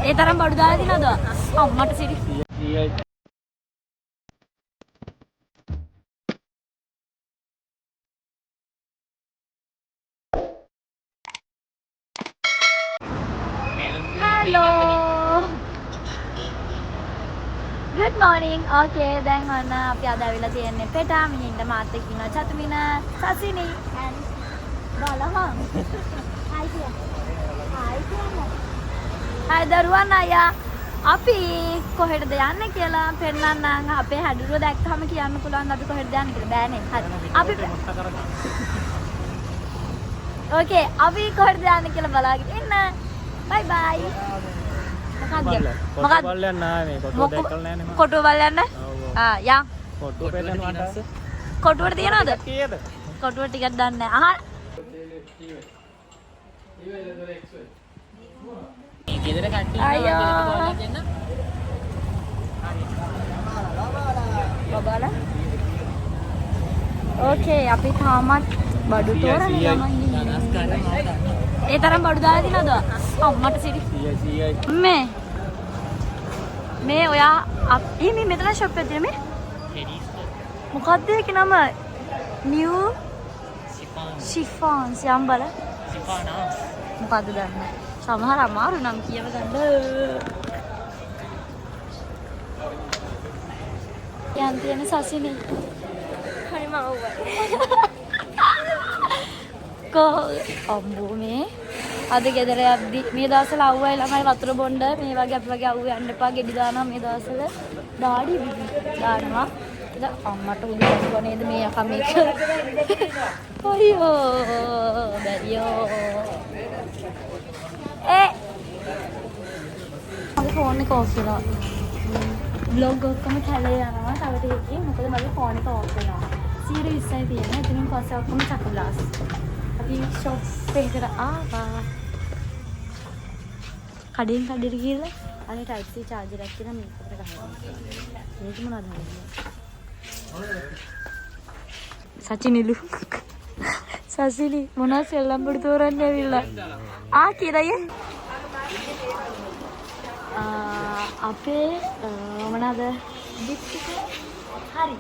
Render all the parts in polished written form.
ඒ තරම් බඩු දාලා දිනවද? අම්මට සිරි. Hello. Good morning. Okay, දැන් ඔන්න අපි අද ආවිලා තියෙන්නේ පෙටා මිනින්ද මාත් එක්ක ඉන්නවා චතුමින සසිනි and බලහන්. Hi කියන්න. Hi කියන්න. Hi දරුවන් අයියා. අපි කොහෙටද යන්නේ කියලා පෙන්නන්නම්. අපේ හැඩරුව දැක්කම කියන්න පුළුවන් අපි කොහෙටද යන්නේ කියලා. බෑනේ. හරි. අපි Okay, අපි කොහෙටද යන්නේ කියලා බලාගෙන ඉන්න. Bye bye. මොකක්ද බලන්න ආවේ කොටුව දැක්කලා නැහැ නේ කොටුව බලන්න යා කොටුව පෙන්නන්නට කොටුවට තියනවද කීයද කොටුව ටිකක් දන්නේ නැහැ අහන්න ගෙදර කට්ටිය අයියෝ බබාලා ඕකේ අපි තාමත් බඩු තෝරන්න යමන් ඒ තරම් බඩු දාලා දිනවද අම්මට සිරි 100යි මේ ඔයා මේ මෙතන ෂොප් එකේ මේ මොකද්ද ඒකේ නම නිව් ෂිෆෝන්ස් යම් බල ෂිෆෝනස් මොකද්ද දන්නේ සමහර අමාරු නම් කියව ගන්න යන් තියෙන සසිනි හරි මවුවයි කො අම්බෝ මේ අද ගෙදර යද්දි මේ දවස්වල අවුවයි ළමයි වතුර බොන්න මේ වගේ අපි වගේ අවුව යන්න එපා ගෙඩි දානවා මේ දවස්වල ඩාඩි දානවා ඉතින් අම්මට උදේ කිව්වා නේද මේ යකා මේක අයියෝ බැරියෝ මගේ ෆෝන් එක ඔෆ් වෙනවා බ්ලොග් ඔක්කොම කැලේ යනවා තව ටිකකින් මොකද මගේ ෆෝන් එක ඔෆ් වෙනවා 0:20යි තියෙන්නේ එතනින් පස්සේ ඔක්කොම චකුලාස් අපි ෂොප් එකට ආවා කඩෙන් කඩේට ගිහලා අනේ ටයිප් C charger එකක් තියෙනවා මේකට ගහනවා මේක මොනවද සචිනිලු සසිනි මොනවද සෙල්ලම් බඩු තෝරන්න ඇවිල්ලා කියලායේ අපේ මොනවාද ගිෆ්ට් එක හරි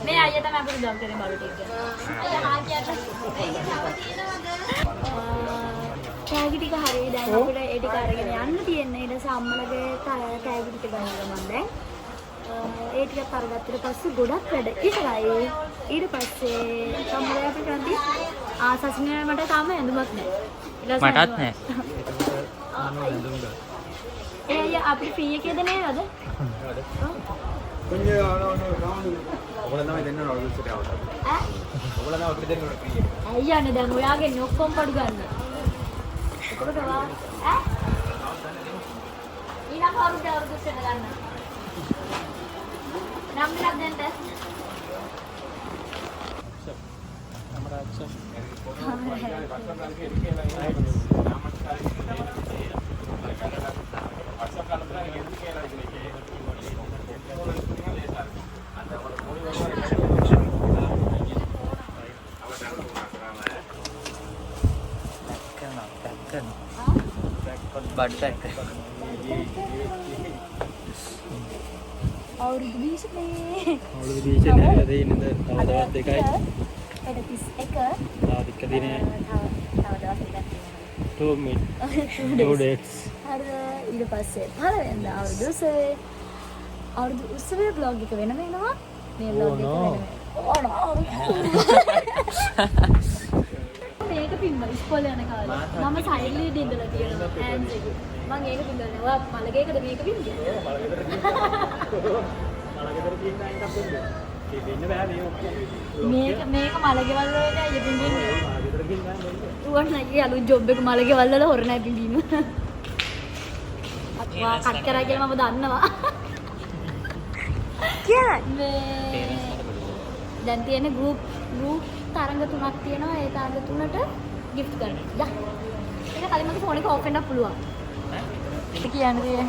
මේ අයියා තමයි අපිට ජොබ් කරේ බඩු ටික අයියා හා කියන්න කෑගි ටික හරි දැන් අපිට ඒ ටික අරගෙන යන්න තියෙන්නේ ඊට පස්සේ අම්මලගේ කෑගි ටික ගන්නවා මම දැන් ඒ ටිකත් අරගත්තට පස්සේ ගොඩක් වැඩ ඉතරයි ඊට පස්සේ අම්මලා අපිට කන්ති සසිනේ මට තාම ඇඳුමක් නැහැ මටත් නැහැ ඒ අයියා අපිට ෆී එකේ දෙන්නේ නේද ඔයාලා තමයි දෙන්න ඕන ඔයගොල්ලෝ ඉස්සරහ આવતા. ඔයාලා තමයි අපිට දෙන්න ඕන ෆ්‍රී එක. අයියානේ දැන් ඔයාගේ ඔක්කොම පඩු ගන්න. එතකොට ඔයා ඊළඟ අවුරුද්දට ගන්න. නම් එකක් දෙන්න. බඩ් පැක් අවුරුදු 20 නේ. අවුරුදු 20 නෑ දෙන්නේ තව දවස් දෙකයි. එද 31. තව ටික දිනේ. තව දවස් දෙකක්. 2 days. හරි ඊට පස්සේ පළවෙනිදා අවුරුදු උත්සවයේ vlog එක වෙනම එනවා. මේ vlog එක මේක පින්ම ඉස්කෝලේ යන කාලේ මම සයිඩ්ලීඩ් ඉඳලා තියෙනවා හෑන්ඩ්ස් එක මම ඒක පින්දන්නේ ඔයා මලගේකද මේක පින්න්නේ මලගෙදර තියෙන එකක් දෙන්න. ඒ දෙන්න බෑ මේ ඔක්කොම. මේක මලගෙවල් වල නෑ පින්න්නේ මලගෙදර ගිහින් ගන්න දෙන්න. ඌවන් නයි අලුත් ජොබ් එක මලගෙවල් වල හොර නෑ පින්දීම වා කට් කරා කියලා මම දන්නවා කියන්නේ දැන් තියෙන group තරංග තුනක් තියෙනවා ඒ තරංග තුනට gift කරන්න. යා. ඒක කලින් මගේ ෆෝන් එක ඔෆ් වෙන්නත් පුළුවන්. ඒක කියන්නේ දේවල්.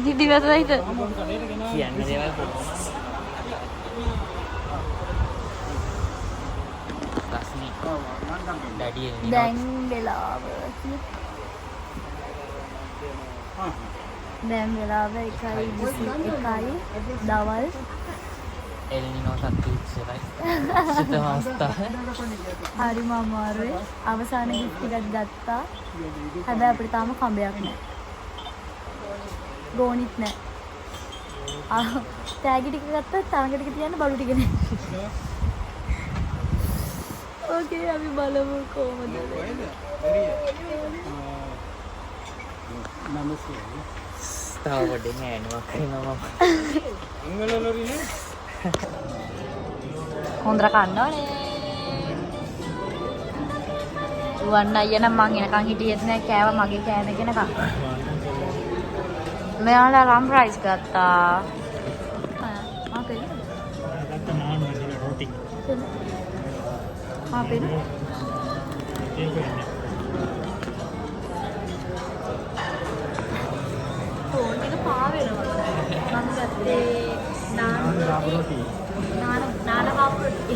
දිදිවතයිද? කියන්න දේවල්. ඩැඩි දැන් වෙලාව දැන් වෙලාව 1:21යි දවල් එල්නිනෝ සත්තු ඉස්සරයි සිත අවස්ථාව හරිම අමාරුයි අවසාන ගිෆ්ට් එකක් ගත්තා හැබැයි අපිට තාම කඹයක් නැහැ ගෝනිත් නැහැ තෑගි ටික ගත්තා තරඟ ටික තියන්න බඩු ටික නැහැ ඕකේ අපි බලමු කොහමද ස්ථාව වඩේ නෑනවා කරනවා හොඳට කන්න ඕනේ රුවන් අයියා නම් මං එනකන් හිටියෙත් නෑ කෑවා මගේ කෑම එකනකන් මෙයාලා රම් රයිස් ගත්තා අපේ අපේ ෆෝන් එක පා වෙනවා මම ගත්තේ නාන රොටි නාන කාප් රොටි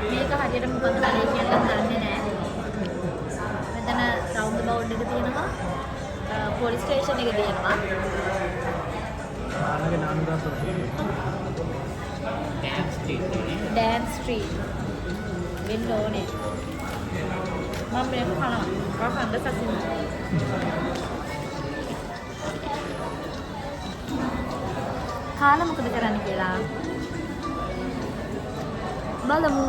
මේක හරියට මොකද කරේ කියලා දන්නේ නැහැ මෙතන රවුන්ඩ් බවුඩ් එක තියෙනවා පොලිස් ස්ටේෂන් එක තියෙනවා ඩෑන් ස්ට්‍රීට් වෙන්න ඕනේ මම මේක කනවා කන්න සසින් කාලා මොකද කරන්න කියලා බලමු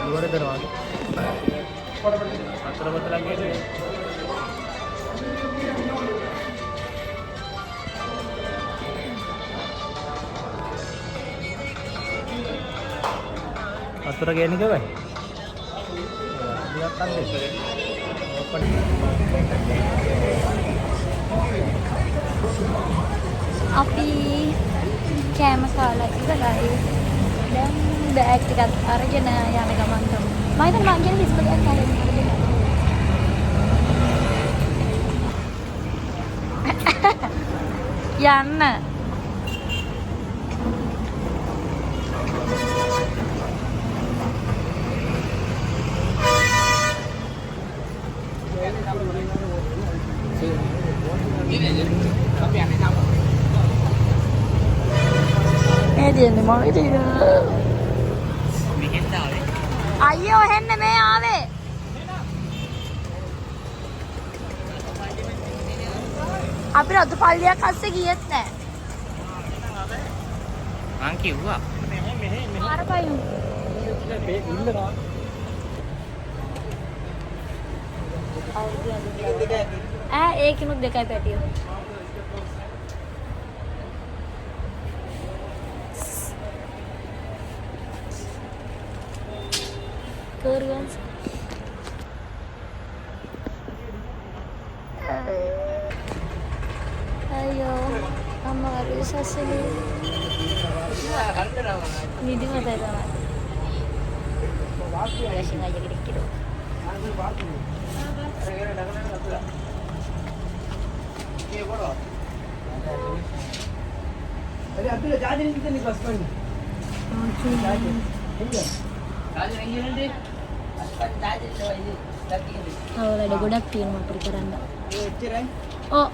ඉවර කරනවා අතර බතලන්නේ අතර ගේන්නේ කවයි ටිකක් අල්ලේ අපි කෑම කාලා ඉවරයි. දැන් බෑග් ටිකත් අරගෙන යන ගමන් තමයි. මම හිතන්නේ මං කියන හිස්බලයක් අරගෙන යන්න. එදින්නේ මොකද අයියෝ හෙන්න මේ ආවේ අපි රතු පල්ලියක් අස්සේ ගියෙත් නෑ මං කිව්වා අර පයින් ඒකිනුත් දෙකයි පැටියෝ Kurang. Ayo, amaru sasini. Ini mata itu kan. Ya sih aja kira-kira. अरे अब्दुल जा दिन कितने बस में Kalau ada godak තියෙනවා අපිට කරන්න. ඔව්.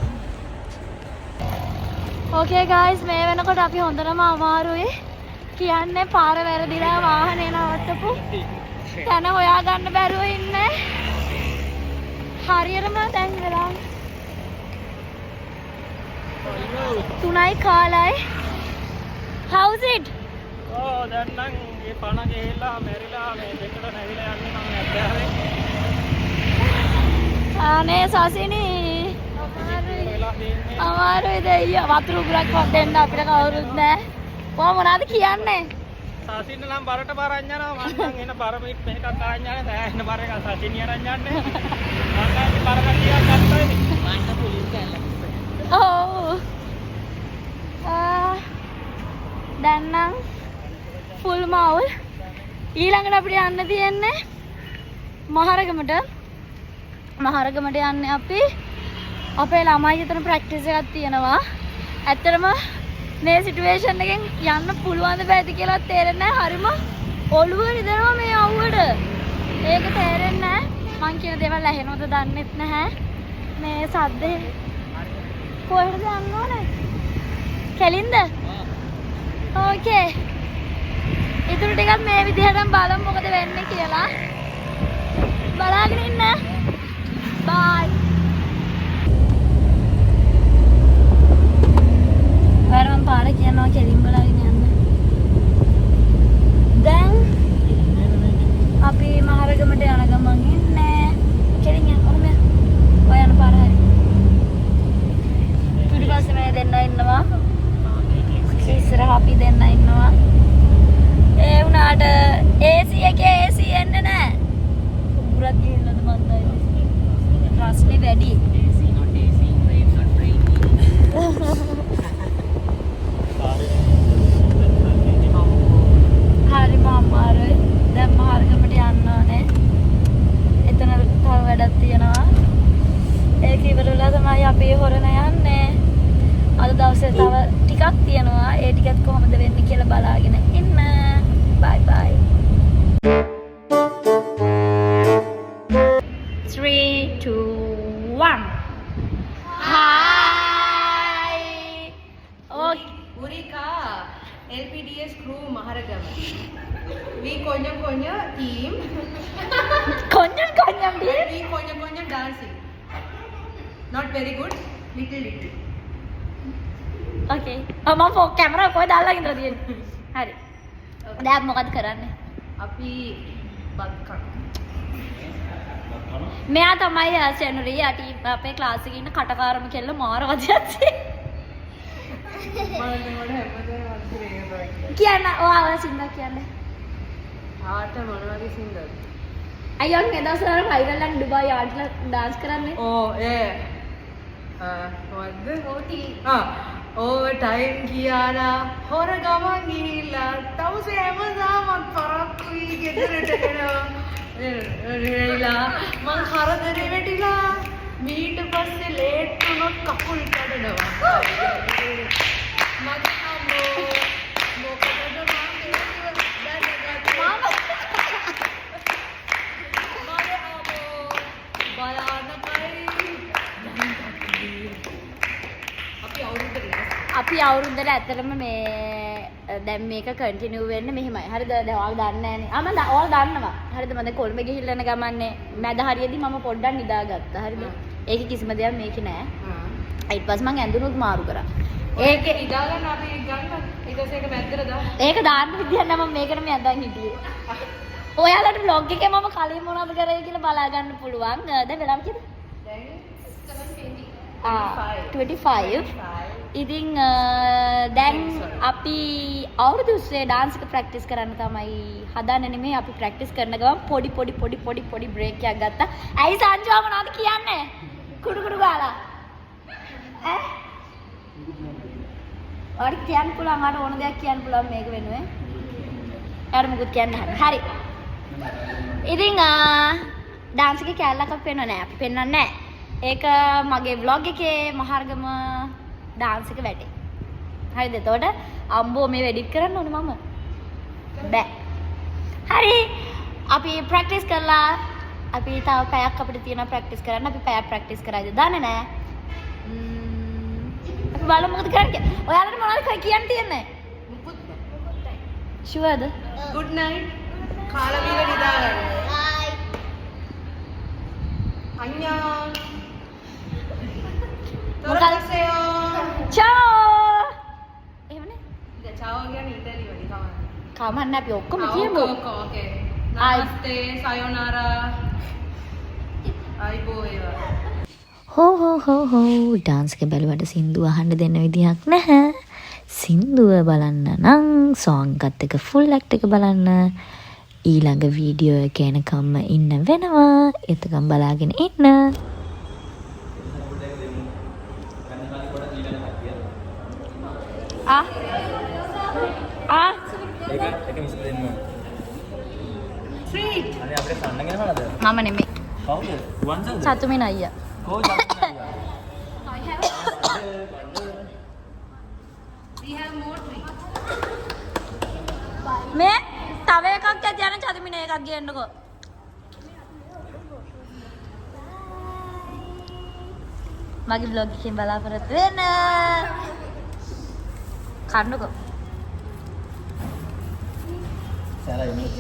Okay guys මේ වෙනකොට අපි හොඳටම අමාරුයි. කියන්නේ පාර වැරදිලා වාහනේ නවත්තපු. තන හොයා ගන්න බැරුව ඉන්නේ. හරියටම දැන් වෙලා 3යි කාලයි. How's it? ඕ දැන් නම් මේ පණ ගෙහිලා මෙරිලා මේ දෙකට නැවිලා යන්නේ මම ඇද්දාවේ අනේ සසිනි අමාරුයි දෙයියා වතුර උගුරක් දෙන්න අපිට කවුරුත් නැහැ. කොහොම මොනවද කියන්නේ? සසින්න නම් බරට බර අරන් යනවා මම නම් එන බර මිනිත් මේකක් අරන් යන්නේ සෑහෙන බර එක සසිනිය අරන් යන්නේ මම නම් බර කටියක් ගත්තා ඉතින් මන්න පොලිස් කැල්ලක් ඔව් දැන් නම් ෆුල් මවුල් ඊළඟට අපිට යන්න තියෙන්නේ මහරගමට යන්නේ අපි අපේ ළමයි අතර ප්‍රැක්ටිස් එකක් තියෙනවා. ඇත්තටම මේ සිටුේෂන් එකෙන් යන්න පුළුවන්ද බැයිද කියලා තේරෙන්නේ නැහැ. හරිම ඔළුව රිදෙනවා මේ අවුවට. ඒක තේරෙන්නේ නැහැ. මං කියන දේවල් ඇහෙනවද දන්නෙත් නැහැ. මේ සද්දේ කොහෙද යන්න ඕනේ? කෙලින්ද? ඕකේ. ඊටු ටිකක් මේ විදිහටම බලමු මොකද වෙන්නේ කියලා. බලාගෙන ඉන්න. බයි. වරම් පාර කියනවා කෙලින් බලාගෙන යන්න. දැන් අපි මහරගමට යන ගමන් ඉන්නේ. කෙලින් යන්න ඕනේ. ඔය යන පාර හරි. ඊට පස්සේ මේ දෙන්න ඉන්නවා. ඉස්සරහ අපි දෙන්න ඉන්නවා. ඒ වුණාට AC එකේ AC එන්නේ නැහැ. කුඹුරක් ගිහිල්ලාද මන්දයි. ප්‍රශ්නේ වැඩි. හරිම අමාරුයි. දැන් මාර්ගමට යන්න ඕනේ. එතන තව වැඩක් තියෙනවා. ඒක ඉවර වෙලා තමයි අපි හොරන යන්නේ. අද දවසේ තව ටිකක් තියෙනවා. ඒ ටිකත් කොහොමද වෙන්නේ කියලා බලාගෙන ඉන්න. බයි බයි. 3 2 1 Hi. Okay. Urika, LPDS crew Maharagam. We konya team. Konjam dear. We konya dancing. Not very good. Little. Okay. මම ෆෝන් කැමරා කොහෙද දාලා ඉඳලා තියෙන්නේ? හරි. දැන් මොකද කරන්නේ? අපි බත් කන. මෙයා තමයි සෙනුරි යටි අපේ ක්ලාස් එකේ ඉන්න කටකාරම කෙල්ල මාර වදියත්. කියන්න ඔයාව සින්දා කියන්නේ. ආට මොනවගේ සින්දද? අයියෝ මේ දවස්වල වයිරල් යන ඩුබායි ආට්ලා ඩාන්ස් කරන්නේ. මොකද්ද? ඕවර් ටයිම් කියාලා හොර ගමන් ගිහිල්ලා තවසේ හැමදාමත් පරක්කුයි ගෙදරට එනවා. එලා මං කරදරේ වැටිලා මීට පස්සේ ලේට් වුණොත් කකුල් කඩනවා. මගේ අම්මෝ මොකටද මම දැනගත්තේ? මගේ අම්මෝ බලන්නකයි. අපි අවුරුද්දට ඇත්තටම මේ දැන් මේක කන්ටිනියු වෙන්න මෙහෙමයි. හරිද? දැන් ඔයාලා දන්නේ නැහනේ. ඔයාලා දන්නවා. හරිද? මම දැන් කොළඹ ගිහිල්ලා යන ගමන්නේ මැද හරියේදී මම පොඩ්ඩක් නිදාගත්තා. හරිද? ඒකේ කිසිම දෙයක් මේකේ නෑ. ඊට පස්සේ මම ඇඳුනුත් මාරු කරා. ඒකේ ඉදාගන්න අපි ගන්න. ඊට පස්සේ ඒක මැද්දට දාන්න. ඒක දාන්න විදියක් නෑ මම මේකට මේ අදන් හිටියේ. ඔයාලට vlog එකේ මම කලින් මොනවද කරේ කියලා බලා ගන්න පුළුවන්. දැන් වෙලාව කීයද? දැන් 25. ඉතින් දැන් අපි අවුරුදු උස්සේ ඩාන්ස් එක ප්‍රැක්ටිස් කරන්න තමයි හදන්නේ නෙමෙයි අපි ප්‍රැක්ටිස් කරන ගමන් පොඩි බ්‍රේක් එකක් ගත්තා. ඇයි සංජෝ මොනවද කියන්නේ? කුඩු ගාලා. ඈ? ඔයාලට කියන්න පුළුවන් අර ඕන දෙයක් කියන්න පුළුවන් මේක වෙනුවෙන්. යාර මොකුත් කියන්න හරි. ඉතින් ඩාන්ස් එකේ කැලලක් අපි පෙන්වන්නේ නැහැ. අපි පෙන්වන්නේ නැහැ. ඒක මගේ vlog එකේ මහර්ගම ඩාන්ස් එක වැඩේ. හරිද? එතකොට අම්බෝ මේ වෙඩිට් කරන්න ඕනේ මම. බෑ. හරි. අපි ප්‍රැක්ටිස් කරලා අපි තව පැයක් අපිට තියෙනවා ප්‍රැක්ටිස් කරන්න. අපි පැයක් ප්‍රැක්ටිස් කරයිද දන්නේ නැහැ. අපි බලමු මොකද කරන්නේ. ඔයාලට මොනවද කියන්න තියෙන්නේ? මුකුත් ෂුවර්ද? good night. කාලා බීලා නිදාගන්න. බයි. අඤ්ඤා. මොකද? තොරසයෝ. චාෝ. එහෙමනේ. දැන් චාෝ කියන්නේ ඉතාලි වලි කවන්න. කමන්න අපි ඔක්කොම කියමු. ඕකේ. නමස්තේ සයෝනාරා. අයිබෝ ඒවා. හෝ ඩාන්ස් එක බැලුවට සින්දුව අහන්න දෙන්න විදිහක් නැහැ. සින්දුව බලන්න නම් සෝංග් එකත් එක ෆුල් ඇක්ට් එක බලන්න ඊළඟ වීඩියෝ එක එනකම්ම ඉන්න වෙනවා. එතකම් බලාගෙන ඉන්න. ඒක මිස් දෙන්න. ශ්‍රී අනේ අපිට කන්න ගෙනවද? මම නෙමෙයි. කවුද? වන්සල්. සතුමින අයියා. කොහොමද? we have එකක් ගේන්නකෝ. මගේ vlog එකෙන් බලාපොරොත්තු වෙන්න. කන්නකෝ. සරයි මේ.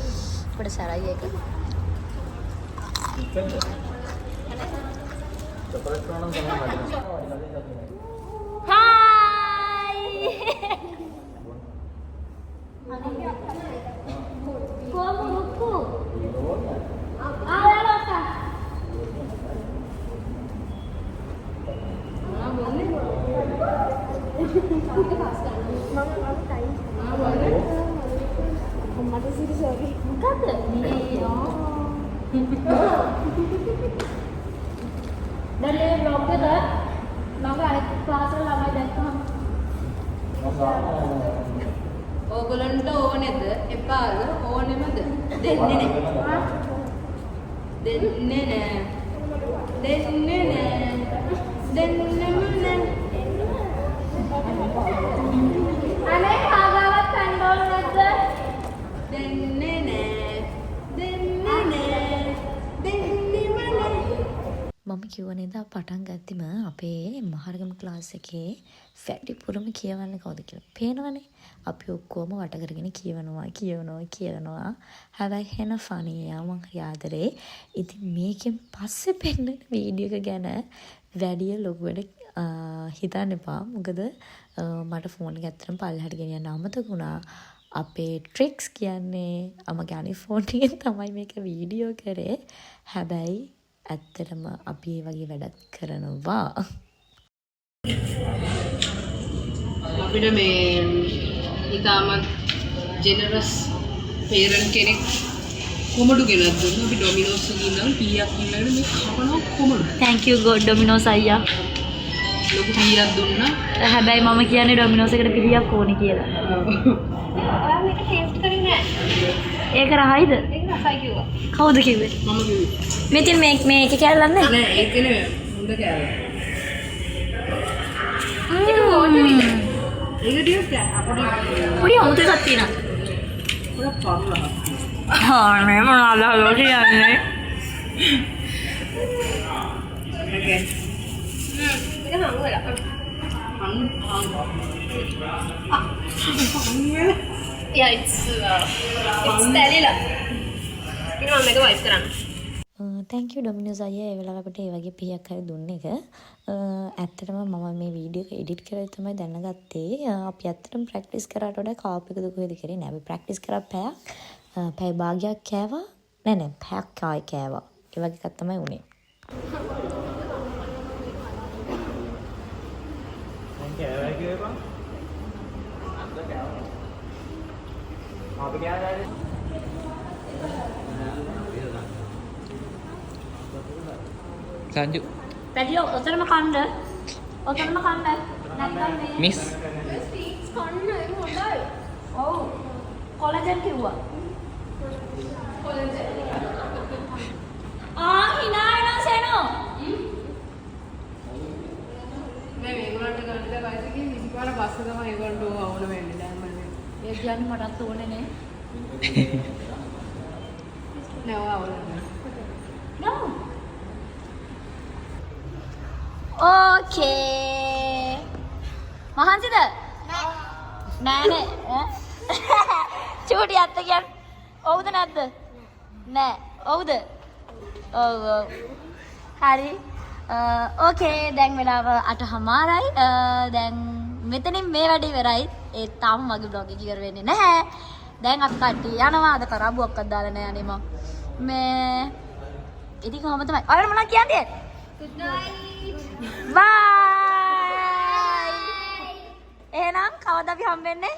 පොඩ සරයි එක. චොකලට් කනවා නම් තමයි වටිනවා. Hai. Como buku? Ada apa? Bukan ni. Dari vlog ke dah? Mama ada kelas lama datang. ඕගොල්ලන්ට ඕනේද? එපාද? ඕනෙමද? දෙන්නේ නැහැ. දෙන්නේ නැහැ. දෙන්නේ නැහැ. දෙන්නෙම නැහැ. Aneh kagawat kandol nada. දෙන්නේ නැහැ. දෙන්නේ නැහැ. දෙන්නෙම නැහැ. මම කිව්ව නේද පටන් ගත්තෙම අපේ මහරගම ක්ලාස් එකේ වැඩිපුරම කියවන්න කවුද කියලා. පේනවනේ. අපි ඔක්කොම වට කරගෙන කියවනවා. හැබැයි හෙන ෆනියා මං හරි ආදරේ. ඉතින් මේකෙන් පස්සේ පෙන්නන වීඩියෝ එක ගැන වැඩි ලොකුවට හිතන්න එපා. මොකද මට ෆෝන් එක ඇත්තටම පල්ලෙහාට ගෙනියන්න අමතක වුණා. අපේ ට්‍රික්ස් කියන්නේ අමගේ අනිත් ෆෝන් එකෙන් තමයි මේක වීඩියෝ කරේ. හැබැයි ඇත්තටම අපි ඒ වගේ වැඩක් කරනවා. අපිට මේ ඉතාමත් ජෙනරස් පේරන්ට් කෙනෙක් කොමඩු ගෙනත් දුන්නා. අපි ඩොමිනෝස් එකේ ඉඳන් පීයක් ඉල්ලගෙන මේ කපනවා කොමඩු. Thank you God Domino's අයියා. ලොකු පීයක් දුන්නා. හැබැයි මම කියන්නේ Domino's එකට පිළියක් ඕනේ කියලා. ඔයා මේක ටේස්ට් කරේ නෑ. ඒක රහයිද? ඒක රසයි කිව්වා. කවුද කිව්වේ? මම කිව්වේ. මෙතින් මේක කැල්ලන්නේ? නෑ ඒක නෙමෙයි. හොඳ කෑවා. ඒක මොකද? ඒක ටිකක් අපිට පොඩි අමුතු එකක් තියෙනවා. පොඩක් පාරලා. නේ මොනවාද කියන්නේ? Okay. Cái hỏng rồi ạ. Hỏng. Yeah, it's Dalila. Ini mama මේක වයිස් කරන්න. තැන්ක් යු ඩොමිනෝස් අයියා ඒ වෙලාව අපිට ඒ වගේ පියක් හරි දුන්න එක. ඇත්තටම මම මේ වීඩියෝ එක එඩිට් කරලා තමයි දැනගත්තේ. අපි ඇත්තටම ප්‍රැක්ටිස් කරාට වඩා කාප් එකද කොහෙද කරේ නෑ. අපි ප්‍රැක්ටිස් කරා පැය භාගයක් කෑවා. නෑ පැයක් කෑවා. ඒ වගේ එකක් තමයි උනේ. කෑවා කියපන්. අපි කෑවා. Sanju. පැටියෝ ඔතනම කන්න. නැත්නම් මේ Miss. කන්න ඒක හොඳයි. ඔව්. කොලජන් කිව්වා. කොලජන්. hina වෙනවා සෙනෝ. මේ මේගොල්ලන්ට ගන්න ද වයිස් එකේ 20 පාර පස්සේ තමයි ඒගොල්ලන්ට ඕන වෙන්නේ දැන් මම. ඒ කියන්නේ මටත් ඕනේ නේ. නෑ ඔයා ඕන. No. Okay. මහන්සිද? නෑ. චූටි අත්ත කියන්නේ. ඔව්ද නැද්ද? නෑ. ඔව්ද? ඔව්. හරි. ඕකේ දැන් වෙලාව 8:00යි. දැන් මෙතනින් මේ වැඩ ඉවරයි. ඒ තාම මගේ vlog එක ඉවර වෙන්නේ නැහැ. දැන් අපි කට්ටිය යනවා. අද කරාබුවක්වත් දාලා නැහැ අනේ මම. මේ ඉතින් කොහොම තමයි. ඔයාලා මොනවද කියන්නේ? Good night. Bye. එහෙනම් කවදාද අපි හම්බෙන්නේ?